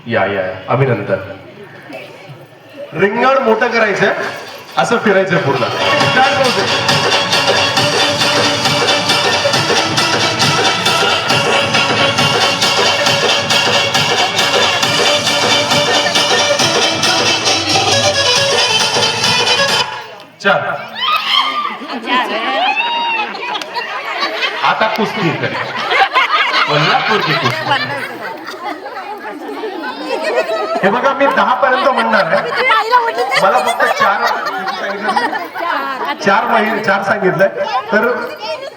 या या अभिनंदन. रिंगण मोठं करायचं, असं फिरायचं पूर्ण. स्टार्ट करू दे. चार. आता कुस्ती करी, कोल्हापूरची कुस्ती. हे बघा मी 10 पर्यंत म्हणणार आहे, मला फक्त चार सांगितलंय, तर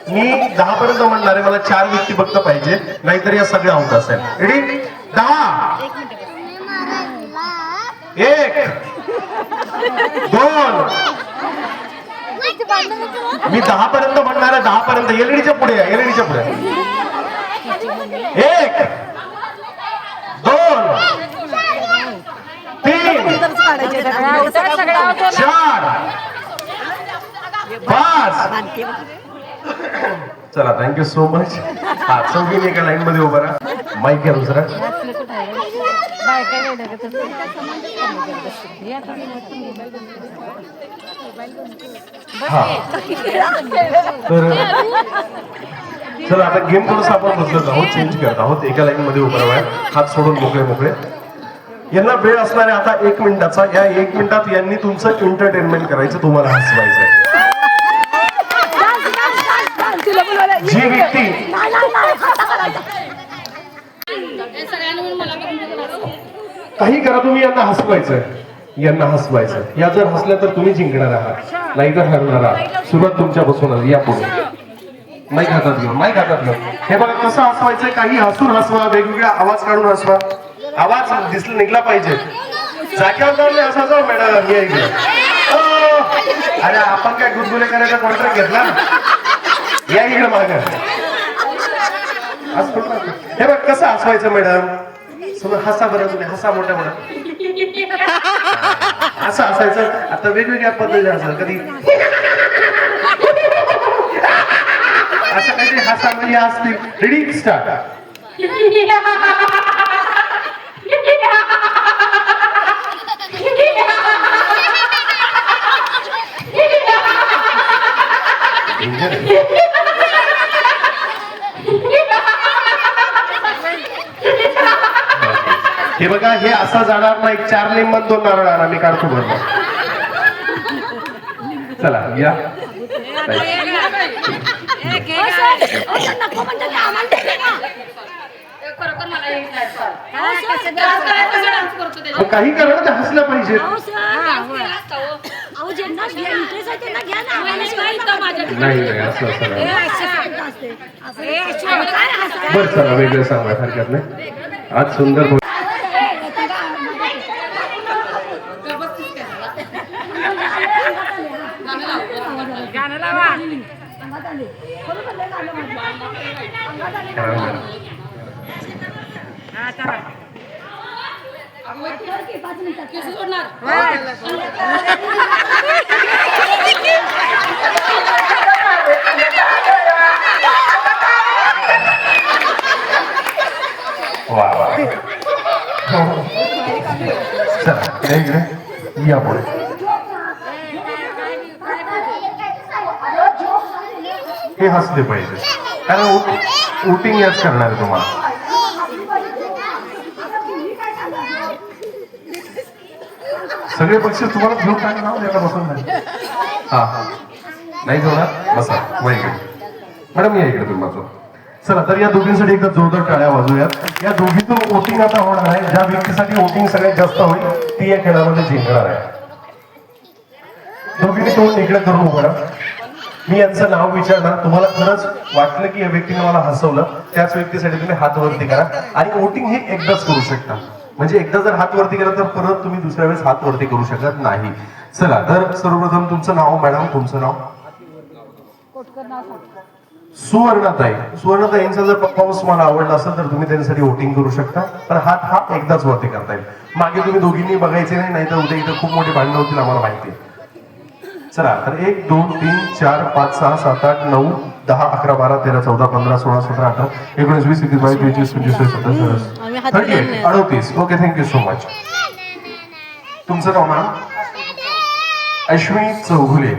मी 10 पर्यंत म्हणणार आहे. मला 4 व्यक्ती फक्त पाहिजे, नाहीतर या सगळ्या आउट असेल. रेडी? 10, 1, 2. मी 10 पर्यंत म्हणणार आहे, 10 पर्यंत. एलईडीच्या पुढे या, एलईडीच्या पुढे. 1, 2, 3, 4, 5. चला, थँक्यू सो मच. हा, चौघीने एका लाईन मध्ये उभा राहा. माईक घ्या दुसरा. हा, तर चला आता गेम थोडंसं आपण बदलत आहोत, चेंज करत आहोत. एका लाईन मध्ये उभं राहा, हात सोडून मोकळे मोकळे. यांना वेळ असणार आहे आता 1 मिनिटाचा. या 1 मिनिटात यांनी तुमचं एंटरटेनमेंट करायचं, तुम्हाला हसवायचं. जी व्यक्ती काही करा, तुम्ही यांना हसवायचं, यांना हसवायचं. या जर हसल्या तर तुम्ही जिंकणार आहात, नाही तर हरणार आहात. सुरुवात तुमच्यापासून आली. या पुढे माईक हातात घेऊन, माईक हातात घेऊन. हे बघा कसं हसवायचंय. काही हसून हसवा, वेगवेगळा आवाज काढून हसवा. आवाज निघला पाहिजे. जाग्यावर जाऊन हसायचं मॅडम. या इकडे. अरे आपण काय गुदगुले करायचा कॉन्ट्रॅक्ट घेतला? या इकडे माग. हे बघ कसं हसवायचं मॅडम. हसा बरं तुम्ही, हसा मोठ्या मोठ्या. असं हसायचं. आता वेगवेगळ्या पद्धतीने हसा. कधी असं काहीतरी हसा म्हणजे असतील. रेडी? स्टार्ट. हे बघा, हे असं जाणार नाही. 4 लिंबन 2 नारळ आणा, मी काढतो बरोबर. चला या. काही करा ना, हसलं पाहिजे. नाही असं बरं. चला वेगळं सांगा, हरकत नाही. आज सुंदर वा वा. चला इकडे या पुढे. हे हसले पाहिजे, कारण वोटिंग याच करणार आहे तुम्हाला. सगळे पक्ष तुम्हाला घेऊन टाकणार नाव द्यायला बसून नाही. हा हा नाही जोडणार. बसा मॅडम, या इकडे तुम्ही बसू. चला, तर या दोघींसाठी एकदा जोरदार टाळ्या वाजवूयात. या दोघीतून वोटिंग आता होणार आहे. ज्या व्यक्तीसाठी वोटिंग सगळ्यात जास्त होईल ती या खेळामध्ये जिंकणार आहे. दोघींनी तोंड इकडे करून उभं राहा. मी यांचं नाव विचारणार. तुम्हाला खरंच वाटलं की या व्यक्तीने मला हसवलं, त्याच व्यक्तीसाठी तुम्ही हात वरती करा. आणि वोटिंग हे एकदाच करू शकता. म्हणजे एकदा जर हात वरती केला तर परत तुम्ही दुसऱ्या वेळेस हात वरती करू शकत नाही. चला, तर सर्वप्रथम तुमचं नाव मॅडम. तुमचं नाव? सुवर्णताई. सुवर्णताईंचा जर परफॉर्मन्स मला आवडला असेल तर तुम्ही त्यांच्यासाठी वोटिंग करू शकता. पण हात हा एकदाच वरती करता येईल. मागे तुम्ही दोघींनी बघायचे नाही, नाहीतर उद्या इथं खूप मोठे भांडणं होतील, आम्हाला माहिती आहे. चला, तर 1 2 3 4 5 6 7 8 9 10, 11, 12, 13, 14, 15, 16, 17, 18, 19, 20, 21, 22, 23, 24, 27, 38, 38. Okay, thank you so much. तुमचं नाव मॅम? अश्विनी चौघुले.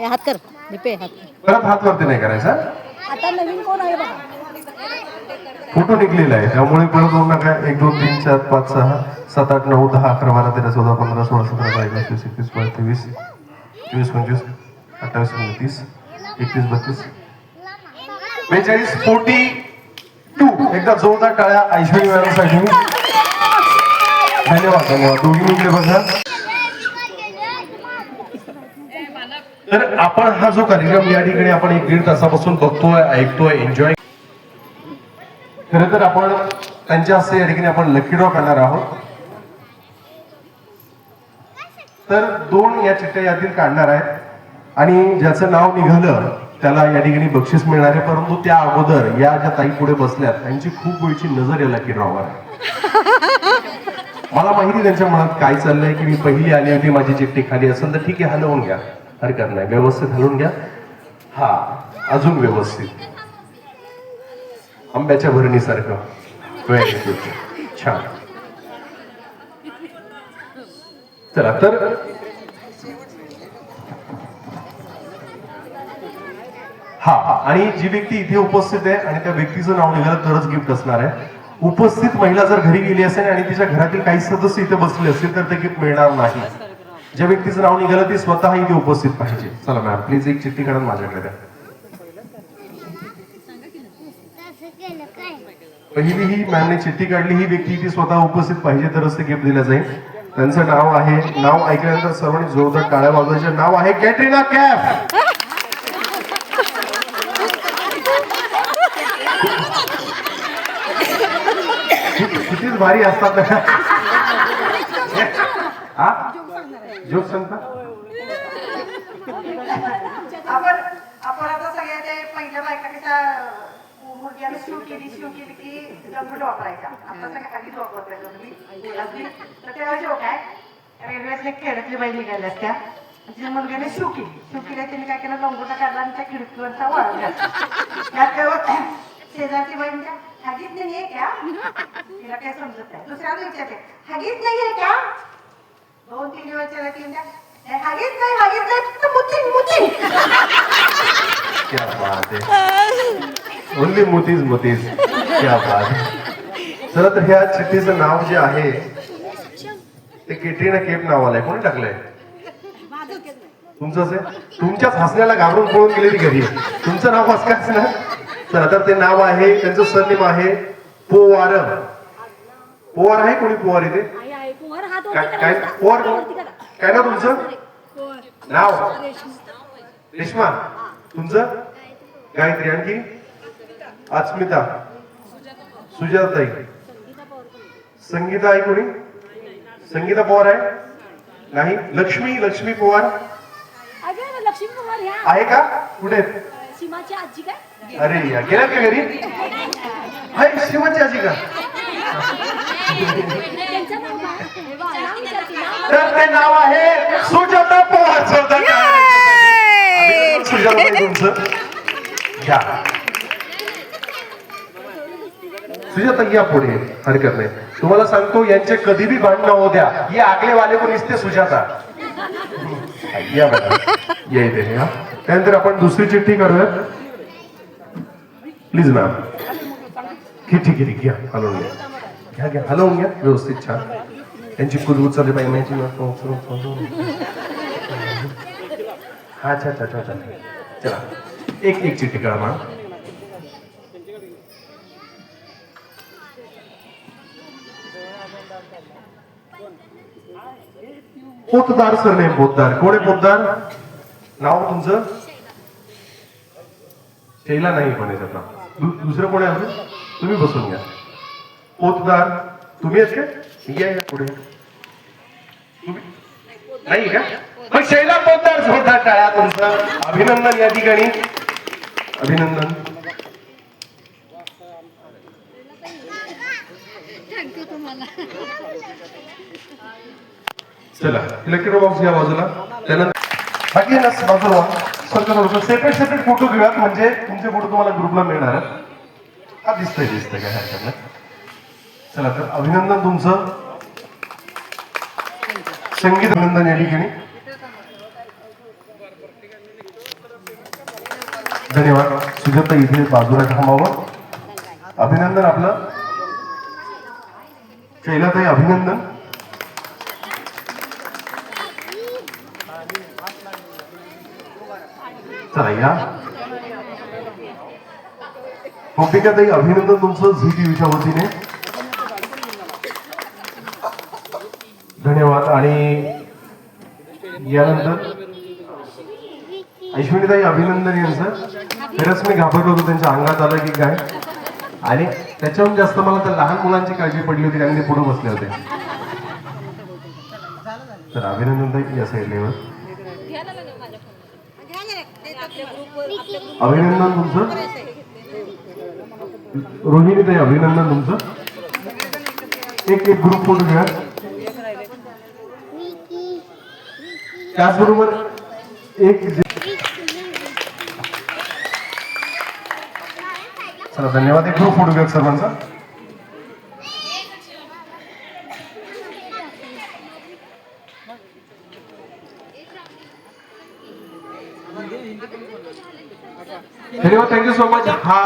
हात कर दीपे, हात कर. परत हात वरती नाही करायचा. आता नवीन कोण आहे बघा. फोटो निघलेला आहे त्यामुळे परत होऊ नका. 1, 2, 3, 4, 5, 6, 7, 8, 9, 10, 11, 12, 13, 14, 15, 16, 17, 18, 19, 20, 21, 22, 23, 24, 28, 29, 31, 32, 42, 42. एकदा जोरदार टाळ्या ऐश्वर्या मॅडमसाठी. धन्यवाद धन्यवाद. दोघी इकडे बघा. तर आपण हा जो कार्यक्रम या ठिकाणी आपण 1-1.5 तासापासून बघतोय, ऐकतोय, एन्जॉय. खरं तर आपण त्यांच्या हस्ते या ठिकाणी आपण लकी ड्रॉ करणार आहोत. तर 2 या चिठ्ठ्या यातील काढणार आहेत आणि ज्याचं नाव निघालं त्याला या ठिकाणी बक्षीस मिळणार आहे. परंतु त्या अगोदर या ज्या ताई पुढे बसल्यात त्यांची खूप वेळची नजर या लकी ड्रॉवर आहे. मला माहिती त्यांच्या मनात काय चाललंय की मी पहिली आली होती, माझी चिठ्ठी खाली असेल तर ठीक आहे, हलवून घ्या, हरकत नाही, व्यवस्थित हलवून घ्या. हा, अजून व्यवस्थित, आंब्याच्या भरणीसारखं. व्हेरी गुड, छान. चला तर हा, आणि जी व्यक्ती इथे उपस्थित आहे आणि त्या व्यक्तीचं नाव निघालं तरच गिफ्ट असणार आहे. उपस्थित महिला जर घरी गेली असेल आणि तिच्या घरातील काही सदस्य इथे बसले असतील तर ते गिफ्ट मिळणार नाही. ज्या व्यक्तीचं नाव निघालं ती स्वतः इथे उपस्थित पाहिजे. चला मॅम, प्लीज एक चिठ्ठी काढून माझ्याकडे द्या. पहिली ही मॅमने चिठ्ठी काढली, ही व्यक्ती ती स्वतः उपस्थित पाहिजे तरच ते गिफ्ट दिलं जाईल. त्यांचं नाव आहे, नाव ऐकल्यानंतर सर्वांनी जोरदार टाळ्या वाजवायचे. नाव आहे कॅटरीना कैफ. कितीच भारी असतात ना. हा, जोक सांगता. आपण आता सगळ्या ते पहिल्या बायका कशा मुलग्याला शिव केली की गंमत वापरायचा. आता सगळ्या आधीच वापरताय तुम्ही. तर तेव्हा जोक आहे, रेल्वेतल्या खेड्यातली बाई निघाल्या त्या तिच्या मुलग्याने शिव केली. त्यांनी काय केलं, लंगोटा काढला आणि त्या खिडकीवरचा वाळ घातला. शेजारची बाई म्हणजे हागीत नाहीये क्या? तिला काय समजत नाही. दुसऱ्याला विचारते, हागीत नाहीये क्या? 2-3 दिवस त्याला की हागीत नाही फक्त मुती. क्या बात आहे. ओनली मोतीज. क्या बात आहे. चला तर ह्या चिठ्ठीचं नाव जे आहे ते कॅटरीना कैफ नाव आलंय. कोणी टाकलंय? तुमचंच आहे. तुमच्याच हसण्याला घाबरून पळून गेलेली घरी. तुमचं नाव हसकाच ना. चला तर ते नाव आहे, त्यांचं सरनेम आहे पोवार. पोवार आहे कोणी? पोवार इथे काय पोवार? काय ना तुमचं नाव? रेश्मा. तुमचं? गायत्री. आणखी? अस्मिता, सुजाताई, संगीता आहे कोणी? संगीता पवार आहे? नाही. लक्ष्मी पवार आहे का? कुठे? सीमाची आजी काय? अरे या गेल्यात का घरी? हाय, शिवाची आजी का? तर ते नाव आहे सुजाता पवार. सुजाताई तुमचं घ्या. सुजाता या पुढे, हरकत नाही. तुम्हाला सांगतो यांचे कधी बी भांडणं होऊ द्या, ये आगले वाले को निसते सुजाता. या मॅडम, या इथे. हा, त्यानंतर आपण दुसरी चिठ्ठी काढूयात. Please ma'am. ठीक घ्या, हलवून घ्या, हलवून घ्या व्यवस्थित. छान. त्यांची कुलबुत चालली पाहिजे माझी. हा, अच्छा. चला एक चिठ्ठी काढा मॅम. पोतदार सरनेम पोतदार. कोण आहे पोतदार? नाव तुमचं? शैला नाही पण याच्यात नाव. दुसरं कोण आहे अजून? तुम्ही बसून घ्या. पोतदार तुम्ही आहेत का? या पुढे. तुम्ही नाही का? मग शैला पोतदार जोरदार टाळ्या तुमचं. अभिनंदन या ठिकाणी, अभिनंदन. चला, इलेक्ट्रिक बॉक्स या बाजूला. त्यानंतर बाकी बाजूला सर थोडंसं सेपरेट फोटो घेऊयात, म्हणजे तुमचे फोटो तुम्हाला ग्रुपला मिळणार आहेत. हा दिसतंय काय हरकत नाही. चला तर अभिनंदन तुमचं. संगीत अभिनंदन या ठिकाणी. धन्यवाद. सुजाता इथे बाजूला थांबावं. अभिनंदन आपलं. शैलाताई अभिनंदन. चला या. ताई अभिनंदन तुमचं झी टीव्हीच्या वतीने. धन्यवाद. आणि यानंतर ऐश्वर्याताई अभिनंदन यांचं. खरंच मी घाबरलो होतो त्यांच्या अंगात आलं की काय, आणि त्याच्याहून जास्त मला तर लहान मुलांची काळजी पडली होती कारण ते पुढे बसले होते. तर अभिनंदन ताई या साईडला. अभिनंदन तुमचं. रोहिणी ताई अभिनंदन तुमचं. एक ग्रुप फोटो घ्या. त्याचबरोबर एक. चला धन्यवाद. एक ग्रुप फोटो घ्या सर्वांचा. धन्यवाद. Thank you so much. हा